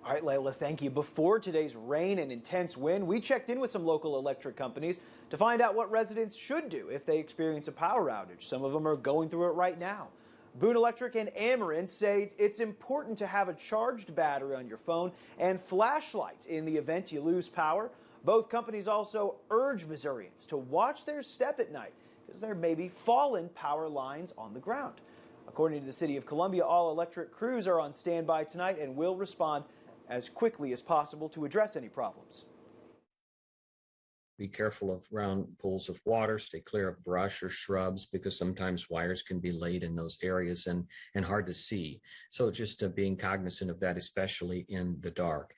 All right, Layla, thank you. Before today's rain and intense wind, we checked in with some local electric companies to find out what residents should do if they experience a power outage. Some of them are going through it right now. Boone Electric and Ameren say it's important to have a charged battery on your phone and flashlights in the event you lose power. Both companies also urge Missourians to watch their step at night because there may be fallen power lines on the ground. According to the City of Columbia, all electric crews are on standby tonight and will respond as quickly as possible to address any problems. Be careful of around pools of water, stay clear of brush or shrubs because sometimes wires can be laid in those areas and hard to see. So just being cognizant of that, especially in the dark.